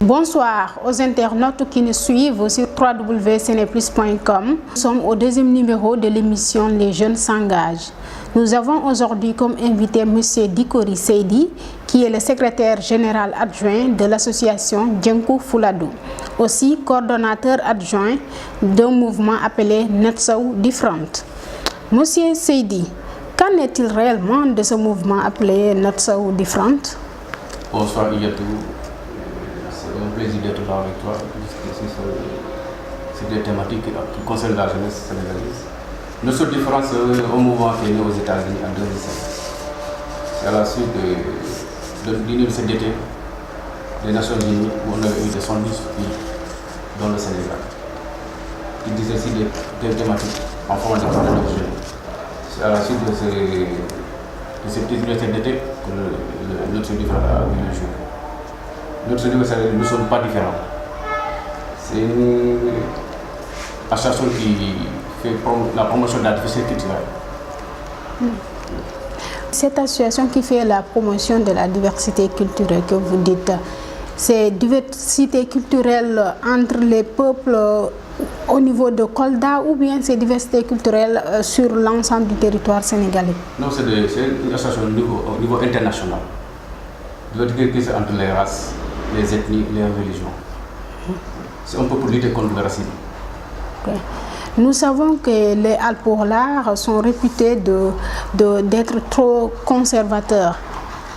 Bonsoir aux internautes qui nous suivent sur www.seneplus.com. Nous sommes au deuxième numéro de l'émission Les Jeunes s'engagent. Nous avons aujourd'hui comme invité M. Dikori Seydi, qui est le secrétaire général adjoint de l'association Djenkou Fouladou, aussi coordonnateur adjoint d'un mouvement appelé Netsaw Different. Monsieur Seydi, qu'en est-il réellement de ce mouvement appelé Netsaw Different? Bonsoir Iliatou, c'est un plaisir d'être là avec toi, discuter sur des thématiques qui concernent la jeunesse sénégalaise. Netsaw Different, c'est un mouvement qui est né aux États-Unis en 2005. C'est à la suite de l'université des Nations Unies où on avait eu des 110 pays dans le Sénégal, qui disaient aussi des thématiques en forme de jeunes. C'est à la suite de cette université d'été que notre différent a vu le jour. Notre université, nous ne sommes pas différents. C'est une association qui fait la promotion de la diversité culturelle. Cette association qui fait la promotion de la diversité culturelle que vous dites, c'est diversité culturelle entre les peuples au niveau de Kolda ou bien c'est diversité culturelle sur l'ensemble du territoire sénégalais? Non, c'est une association au niveau international. Diversité culturelle entre les races, les ethnies, les religions. C'est un peu pour lutter contre le racisme. Okay. Nous savons que les Alpulaar sont réputés d'être trop conservateurs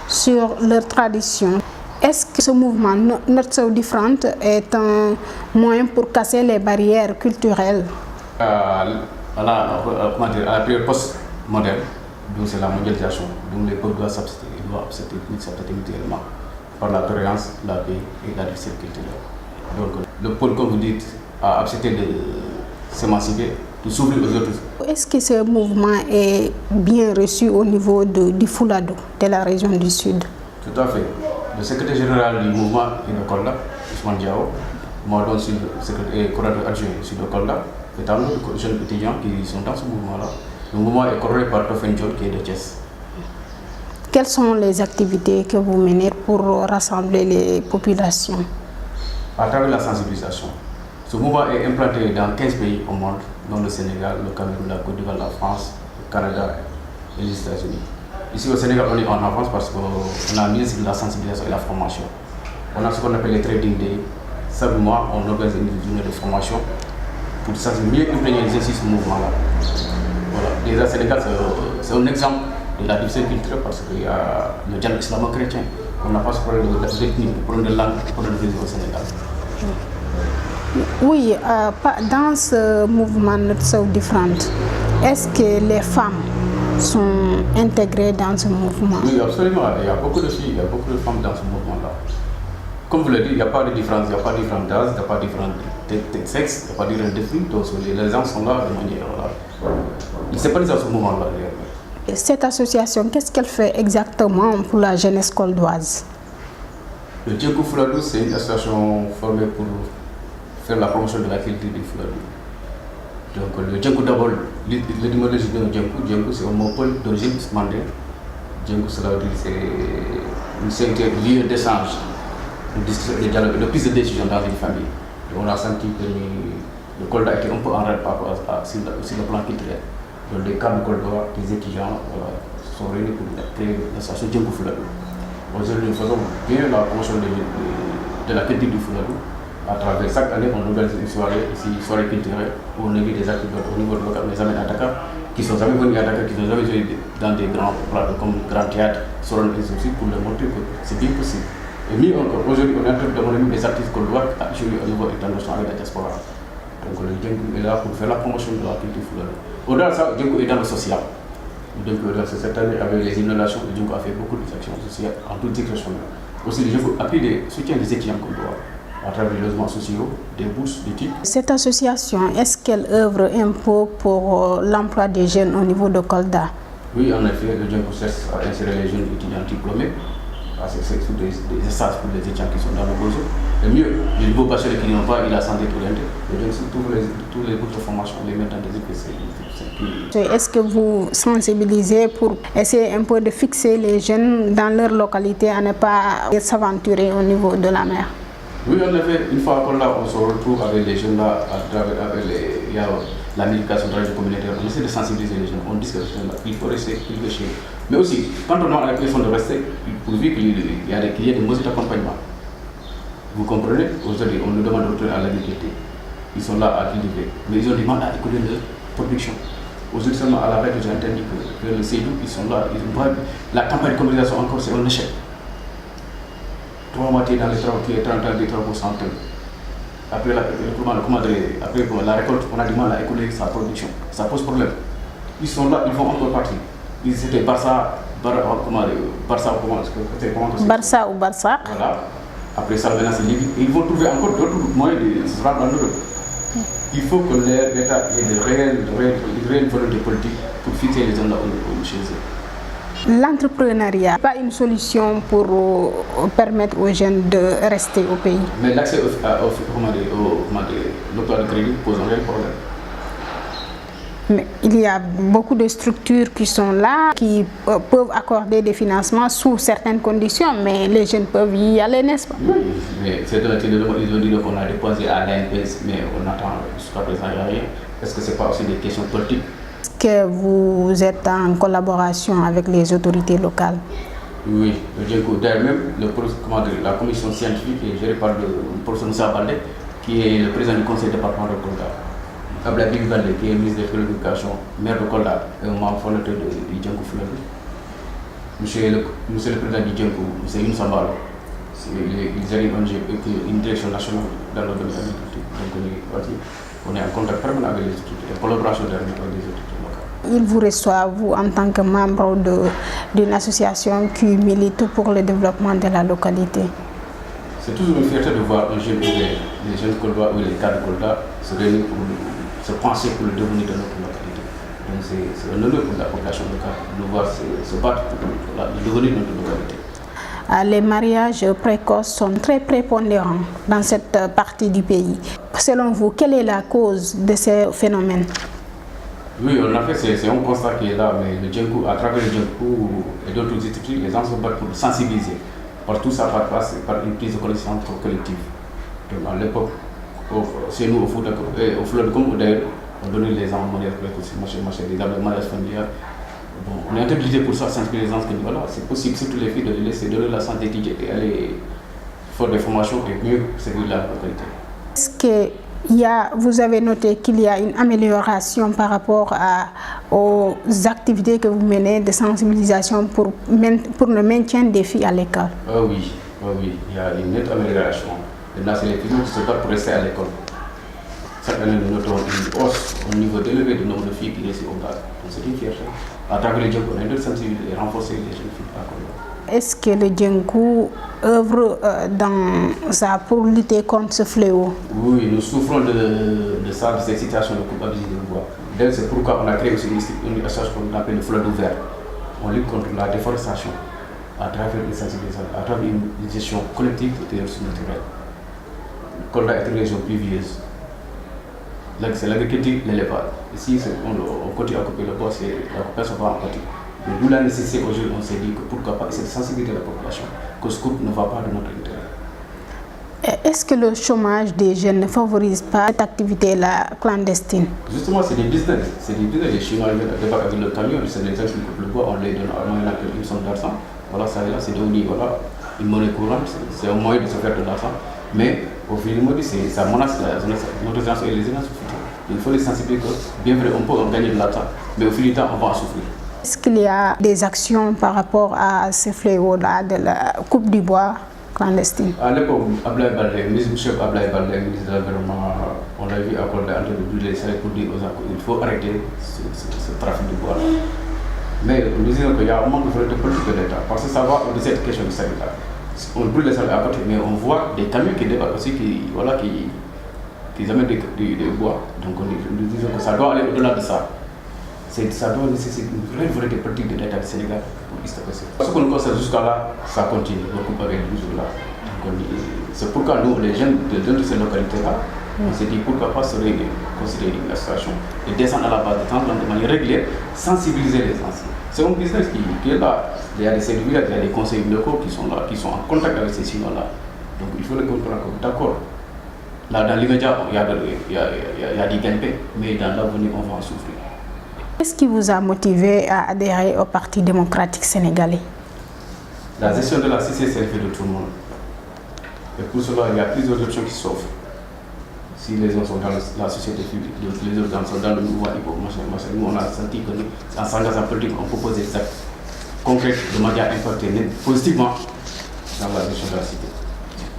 sur leur tradition. Est-ce que ce mouvement Netsaw Different est un moyen pour casser les barrières culturelles? À la période post-moderne, c'est la mondialisation, donc les peuples doivent s'accepter mutuellement par la tolérance, la paix et la diversité culturelle. Donc le peuple, comme vous dites, a accepté de s'émanciper, de s'ouvrir aux autres. Est-ce que ce mouvement est bien reçu au niveau du Fouladou, de la région du Sud? Tout à fait. Le secrétaire général du mouvement est de Kolda, Ousmane Diao. Moi, donc, je suis le coordonnateur adjoint de Kolda. Et tant de jeunes étudiants qui sont dans ce mouvement-là. Le mouvement est coordonné par Tofen Diol qui est de Thiès. Quelles sont les activités que vous menez pour rassembler les populations? À travers la sensibilisation. Ce mouvement est implanté dans 15 pays au monde, dont le Sénégal, le Cameroun, la Côte d'Ivoire, la France, le Canada et les États-Unis. Ici au Sénégal, on est en avance parce qu'on a mis la sensibilisation et la formation. On a ce qu'on appelle les trading days. Chaque mois, on organise une journée de formation pour mieux imprégner les exercices ce mouvement-là. Voilà. Déjà, Sénégal, c'est un exemple de la diversité culturelle parce qu'il y a le dialogue islamo-chrétien. On n'a pas ce problème d'ethnie, le problème de langue, le problème de religion au Sénégal. Oui, dans ce mouvement Netsaw Different, est-ce que les femmes sont intégrées dans ce mouvement? Oui, absolument. Il y a beaucoup de filles, il y a beaucoup de femmes dans ce mouvement-là. Comme vous l'avez dit, il n'y a pas de différence, il n'y a pas de différence d'âge, il n'y a pas de différence de sexe, il n'y a pas de différence de flux. Donc les gens sont là de manière. Ils ne sont pas dans ce mouvement-là. Cette association, qu'est-ce qu'elle fait exactement pour la jeunesse coldoise? Le Djenkou Fouladou, c'est une association formée pour faire la promotion de la culture du Fouladou. Donc le Djenkou d'abord, l'étymologie de Djenkou, c'est un mot d'origine mandé. Djenkou, cela veut dire c'est un lieu d'échange, de dialogue, de prise de décision dans une famille. Et on a senti que le Kolda était un peu en rade par rapport sur le plan culturel. Donc les cadres de Kolda, les étudiants sont réunis pour créer l'association Djenkou Fouladou. Aujourd'hui, nous faisons bien la promotion de la culture du Fouladou. À travers chaque année, on organise une soirée culturelle où on invite des acteurs au niveau local, on les amène à Dakar, qui sont jamais venus à Dakar, qui sont jamais venus dans des grands plateaux comme le Grand Théâtre, Soron et ceci, pour leur montrer que c'est bien possible. Et mieux encore, aujourd'hui, on est en train de demander des artistes qu'on doit jouer au niveau international avec la diaspora. Donc le Djenkou est là pour faire la promotion de la culture Fouladou. Au-delà de ça, le Djenkou est dans le social. Donc cette année, avec les inondations, le Djenkou a fait beaucoup d'actions sociales en toute direction. Aussi, le Djenkou appuie des soutiens des étudiants qu'on doit, à travers les logements sociaux, des bourses, des types. Cette association, est-ce qu'elle œuvre un peu pour l'emploi des jeunes au niveau de Kolda? Oui, en effet, le Djenkou cherche à insérer les jeunes étudiants diplômés, parce que c'est des stages pour les étudiants qui sont dans le besoin. Le mieux, les nouveaux bacheliers qui n'ont pas eu la santé orientée, tous les bourses de formation, les mettent dans des EPC. Est-ce que vous sensibilisez pour essayer un peu de fixer les jeunes dans leur localité à ne pas s'aventurer au niveau de la mer? Oui, en effet, une fois qu'on on se retrouve avec les jeunes là, il y a la médication de radio communautaire, on essaie de sensibiliser les jeunes, on dit que il faut rester chez eux. Mais aussi, quand on a l'impression de rester, pourvu qu'il y ait des mesures d'accompagnement. Vous comprenez? Aujourd'hui, on nous demande de retourner à l'agriculture. Ils sont là à cultiver, mais ils ont du mal à écouler leur production. Aujourd'hui, seulement à la radio, j'ai entendu que le CEDU, ils sont là, la campagne de communication encore, c'est un échec. 3 moitiés dans les travaux, qui est 30 ans des travaux sans terme. Après la récolte, on a du mal à écouler sa production. Ça pose problème. Ils sont là, ils vont encore partir. Ils étaient Barça ou Barça. Voilà. Après ça, maintenant c'est Libye. Et ils vont trouver encore d'autres moyens de se rendre en Europe. Il faut que l'État ait de réelles volontés politiques pour fixer les zones là chez eux. L'entrepreneuriat, pas une solution pour permettre aux jeunes de rester au pays. Mais l'accès au l'octroi de crédit pose un réel problème. Mais il y a beaucoup de structures qui sont là, qui peuvent accorder des financements sous certaines conditions, mais les jeunes peuvent y aller, n'est-ce pas? Oui, mais c'est de la ils ont dit qu'on a déposé à l'ANPS, mais on attend jusqu'à présent, il n'y a rien. Est-ce que ce n'est pas aussi des questions politiques? Est-ce que vous êtes en collaboration avec les autorités locales? Oui, d'ailleurs même la commission scientifique est gérée par le professeur Moussa Baldé, qui est le président du conseil départemental de Kolda. Ablaye Baldé, qui est ministre de l'éducation, maire de Kolda, et membre fondateur du Djenkou Fouladou. Monsieur le président du Djenkou, c'est une Sambalo. Ils arrivent une direction nationale dans le domaine de l'agriculture. Donc on est en contact permanent avec les autorités, en collaboration avec les autorités locales. Ils vous reçoivent, vous, en tant que membre d'une association qui milite pour le développement de la localité? C'est toujours une fierté de voir un jeune ouvrier, les jeunes Kolda ou les cadres Kolda se réunir pour se penser pour le devenir de notre localité. Donc c'est un honneur pour la population locale de voir se battre pour le devenir de notre localité. Les mariages précoces sont très prépondérants dans cette partie du pays. Selon vous, quelle est la cause de ces phénomènes? Oui, en effet, c'est un constat qui est là, mais le Djenkou, à travers le Djenkou et d'autres instituts, les gens se battent pour sensibiliser. Tout ça passe par une prise de connaissance collective. Donc à l'époque, chez nous, au Fouladou, d'ailleurs, on donnait les gens en mariage précoce, des mariages familiaux. Bon, on est habilité pour ça, sensibiliser les gens que voilà, c'est possible, surtout les filles, de les laisser donner la santé étudier et aller faire des formations et mieux servir la localité. Est-ce que vous avez noté qu'il y a une amélioration par rapport aux activités que vous menez de sensibilisation pour le maintien des filles à l'école? Oui, il y a une nette amélioration. Maintenant, c'est les filles qui se battent pour rester à l'école. Cette année, nous notons une hausse au niveau élevé du nombre de filles qui restent au bas. Donc c'est une fierté. À travers le Djenkou, on a de sensibiliser et renforcer les jeunes filles à Kolda. Est-ce que le Djenkou œuvre dans ça pour lutter contre ce fléau? Oui, nous souffrons de cette situation de culpabilité de bois. D'ailleurs, c'est pourquoi on a créé aussi une association qu'on appelle le Fouladou Vert. On lutte contre la déforestation à travers une sensibilisation, à travers une gestion collective des ressources naturelles. Kolda est une région pluvieuse. C'est l'agriculture, l'élevage. Ici, on continue à couper le bois, la population va en partie. D'où la nécessité aujourd'hui, on s'est dit que pourquoi pas essayer de sensibiliser la population, que ce coupe ne va pas de notre intérêt. Est-ce que le chômage des jeunes ne favorise pas cette activité-là clandestine? Justement, c'est des business. Les Chinois débarquent avec le camion, c'est les gens qui coupent le bois, on les donne à moyen une somme d'argent. Voilà, ça là, c'est devenu une monnaie courante, c'est un moyen de se faire de l'argent. Mais au final, ça menace notre génération et les générations futures. Il faut les sensibiliser que, bien vrai, on peut gagner de l'argent, mais au fil du temps, on va en souffrir. Est-ce qu'il y a des actions par rapport à ce fléau-là de la coupe du bois clandestine? À l'époque, Ablaye Baldé, ministre de l'Environnement, on l'a vu à Kolda en train de brûler les salles pour dire aux gens qu'il faut arrêter ce trafic de bois. Mais nous disons qu'il y a un manque de volonté politique de l'État, parce que ça va au-dessus de cette question de sanitaire. On brûle les salles à côté, mais on voit des camions qui débarquent aussi, qui amènent des bois. Donc nous disons que ça doit aller au-delà de ça. Ça doit nécessiter une vraie volonté politique de l'État du Sénégal pour stopper ça. Ce qu'on constate jusqu'à là, ça continue, beaucoup avec toujours là. C'est pourquoi nous, les jeunes de ces localités-là, on s'est dit pourquoi pas se considérer une association et descendre à la base de temps de manière régulière, sensibiliser les anciens. C'est un business qui est là. Il y a des services, il y a des conseils locaux qui sont là, qui sont en contact avec ces Chinois-là. Donc il faut le comprendre. D'accord, là dans l'immédiat, il y a des gains, mais dans l'avenir, on va en souffrir. Qu'est-ce qui vous a motivé à adhérer au Parti démocratique sénégalais? La gestion de la CC, c'est le fait de tout le monde. Et pour cela, il y a plusieurs options qui s'offrent. Si les gens sont dans la société publique, les autres sont dans le mouvement hip-hop, nous on a senti qu'en s'engageant en politique, on propose des actes concrets de manière impactée positivement dans la gestion de la cité.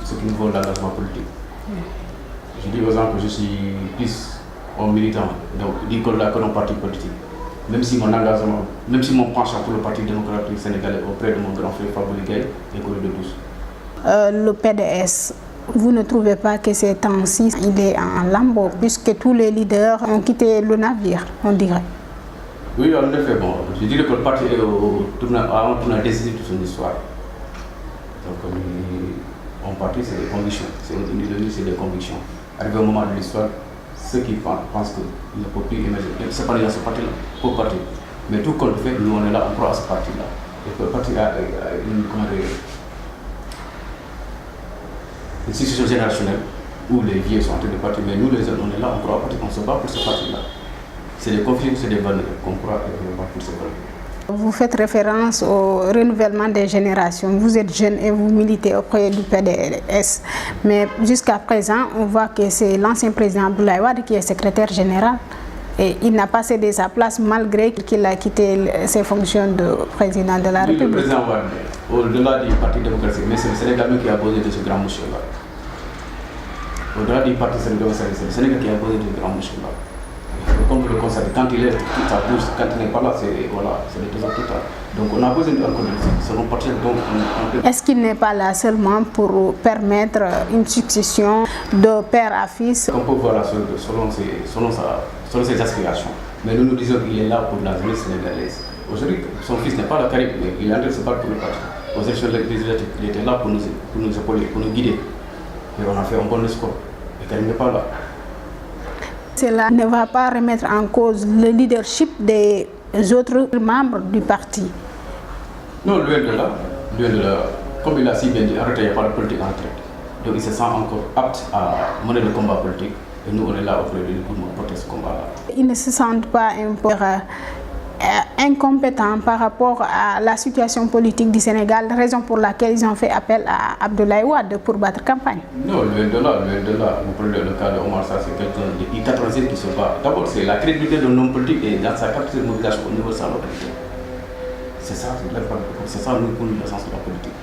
Ce qui nous vaut l'engagement politique. Je dis aux gens que je suis plus un militant d'école que d'un parti politique. Même si mon engagement, même si mon penchant pour le Parti démocratique sénégalais auprès de mon grand frère Fabouly Gaye est connu de tous. Le PDS, vous ne trouvez pas que ces temps-ci, il est en lambeau, puisque tous les leaders ont quitté le navire, on dirait? Oui, en effet, bon, je dirais que le parti est à un tournant décisif de son histoire. Donc, mon parti, c'est des convictions, c'est une idéologie, c'est des convictions. Arrivé au moment de l'histoire, ceux qui pensent qu'il ne peut plus émerger, c'est pas dans ce parti-là, pour partir. Mais tout compte fait, nous on est là, on croit à ce parti-là. Et le parti a une institution générationnelle où les vieux sont en train de partir, mais nous les jeunes, on est là, on croit à partir, on se bat pour ce parti-là. C'est des conflits, c'est des valeurs qu'on croit et on va pour ces valeurs. Vous faites référence au renouvellement des générations. Vous êtes jeune et vous militez auprès du PDS. Mais jusqu'à présent, on voit que c'est l'ancien président Abdoulaye Wade qui est secrétaire général. Et il n'a pas cédé sa place malgré qu'il a quitté ses fonctions de président de la République. Le président Wade, au-delà du Parti démocratique, mais c'est le Sénégal qui a posé de ce grand monsieur-là. Au-delà du Parti sénégalais, c'est le Sénégal qui a posé de ce grand monsieur-là. Comme vous le constatez, quand il est toute sa bouche, quand il n'est pas là, c'est le désordre total. Donc on a besoin encore de selon parti. Est-ce qu'il n'est pas là seulement pour permettre une succession de père à fils? On peut voir selon ses aspirations. Mais nous nous disons qu'il est là pour la jeunesse sénégalaise. Aujourd'hui, son fils n'est pas là, mais il est en train de se battre pour le parti. Aux élections législatives, il était là pour nous épauler, pour nous guider. Et on a fait un bon score. Et Karim n'est pas là. Cela ne va pas remettre en cause le leadership des autres membres du parti. Non, loin de là, comme il a si bien dit, arrêtez, il n'y a pas de politique en retraite. Donc il se sent encore apte à mener le combat politique. Et nous, on est là auprès de lui pour porter ce combat-là. Ils ne se sentent pas un peu incompétents par rapport à la situation politique du Sénégal, raison pour laquelle ils ont fait appel à Abdoulaye Wade pour battre campagne. Non, loin de là. Vous prenez le cas de Omar Sarr, c'est quelqu'un depuis 87 qui se bat. D'abord, c'est la crédibilité d'un homme politique et dans sa capacité de mobilisation au niveau de sa localité. C'est ça, nous, pour nous, l'essence de la politique.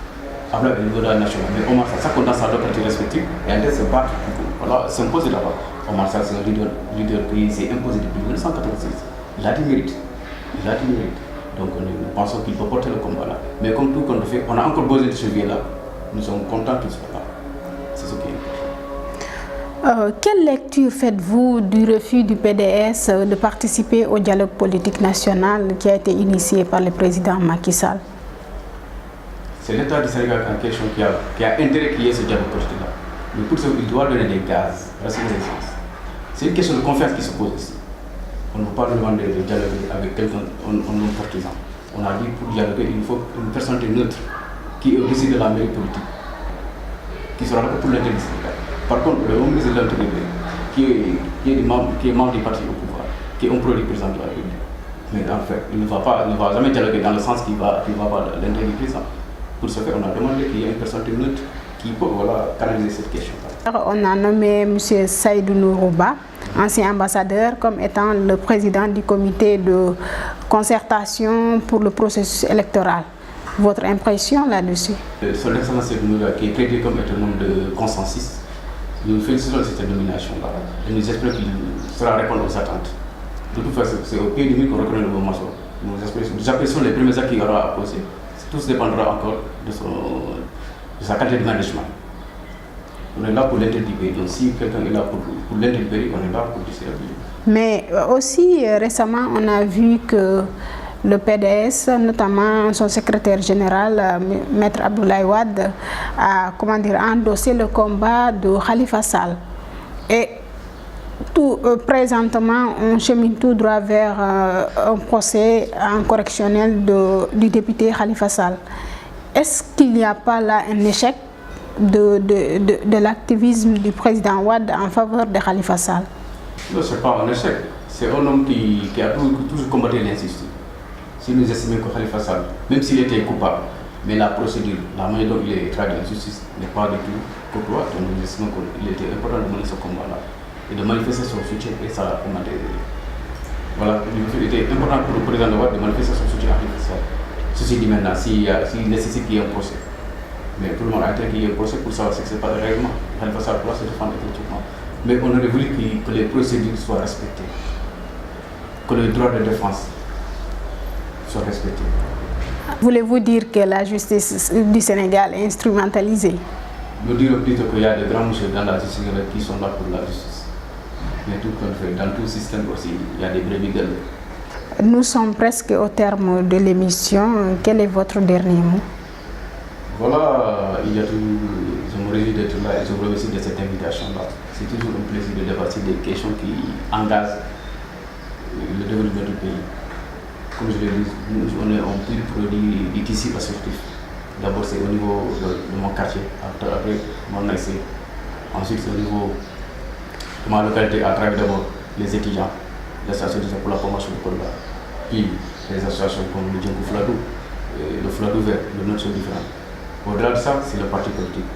Après, au niveau de la nation, mais Omar Sarr, ça compte dans sa localité respective et en train de se battre pour s'imposer là-bas. Omar Sarr, c'est un leader qui s'est imposé depuis 1986. Il a du mérite. Donc nous pensons qu'il peut porter le combat là. Mais comme tout compte fait, on a encore besoin de ce vieux là. Nous sommes contents qu'il soit là. C'est ce qui est important. Quelle lecture faites-vous du refus du PDS de participer au dialogue politique national qui a été initié par le président Macky Sall? C'est l'État du Sénégal en question qui a intérêt qu'il y ait ce dialogue politique là. Mais pour ça, il doit donner des gaz, rassurer les gens. C'est une question de confiance qui se pose ici. On ne peut pas demander de dialoguer avec quelqu'un, un partisan. On a dit pour dialoguer, il faut une personne neutre qui est au-dessus de la mairie politique, qui sera là pour l'intérêt du Sénégal. Par contre, le ministre de l'Intérieur, qui est membre du parti au pouvoir, qui est un produit président de la République, mais en fait, il ne va jamais dialoguer dans le sens qui va avoir l'intérêt du président. Pour ce faire, on a demandé qu'il y ait une personne neutre qui peut canaliser cette question-là. On a nommé M. Seydou Nourouba, ancien ambassadeur, comme étant le président du comité de concertation pour le processus électoral. Votre impression là-dessus? Son excellence Seydou Nourouba, qui est crédité comme étant un homme de consensus, nous félicitons de cette nomination-là et nous espérons qu'il sera répondre aux attentes. De toute façon, c'est au pied du mur qu'on reconnaît le mouvement. Nous apprécions les premiers actes qu'il aura à poser. Tout dépendra encore de sa qualité de management. On est là pour l'intérêt du pays. Donc si quelqu'un est là pour l'intérêt du pays, on est là pour distribuer. Mais aussi récemment, on a vu que le PDS, notamment son secrétaire général, Maître Abdoulaye Wade, a endossé le combat de Khalifa Sall. Et présentement, on chemine tout droit vers un procès en correctionnel du député Khalifa Sall. Est-ce qu'il n'y a pas là un échec de l'activisme du président Wade en faveur de Khalifa Sall? Non, ce n'est pas un échec. C'est un homme qui a toujours combattu l'injustice. Si nous estimons que Khalifa Sall, même s'il était coupable, mais la procédure, la manière dont il est traité en justice n'est pas du tout courtois, donc nous estimons qu'il était important de mener ce combat-là et de manifester son soutien et ça voilà, il était important pour le président de Wade de manifester son soutien à Khalifa Sall. Ceci dit maintenant, s'il nécessite qu'il y ait un procès, mais tout le monde a été qu'il y ait un procès pour savoir ce qui se passe réellement. Khalifa Sall doit se défendre effectivement. Mais on aurait voulu que les procédures soient respectées, que le droit de défense soit respecté. Voulez-vous dire que la justice du Sénégal est instrumentalisée? Nous dirons plutôt qu'il y a de grands monsieur dans la justice qui sont là pour la justice. Mais tout compte fait, dans tout système aussi, il y a des brebis galeuses. Nous sommes presque au terme de l'émission. Quel est votre dernier mot? Voilà, je me réjouis d'être là et je vous remercie de cette invitation-là. C'est toujours un plaisir de débattre des questions qui engagent le développement du pays. Comme je l'ai dit, on est un petit produit du tissu associatif. D'abord, c'est au niveau de mon quartier, après mon lycée. Ensuite, c'est au niveau de ma localité, à travers d'abord les étudiants, les associations pour la formation de Kolda, puis les associations comme le Djenkou Fladou, le Fladou vert, le nôtre sont différents. Au-delà de ça, c'est le parti politique.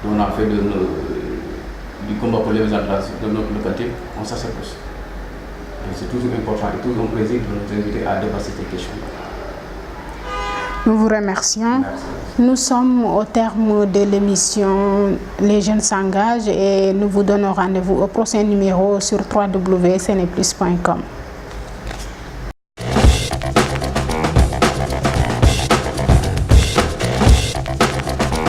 Donc, on a fait du combat pour les adresses de notre localité, on s'associé. C'est toujours important et toujours un plaisir de nous inviter à débattre ces questions-là. Nous vous remercions. Merci. Nous sommes au terme de l'émission Les Jeunes s'engagent et nous vous donnons rendez-vous au prochain numéro sur www.seneplus.com.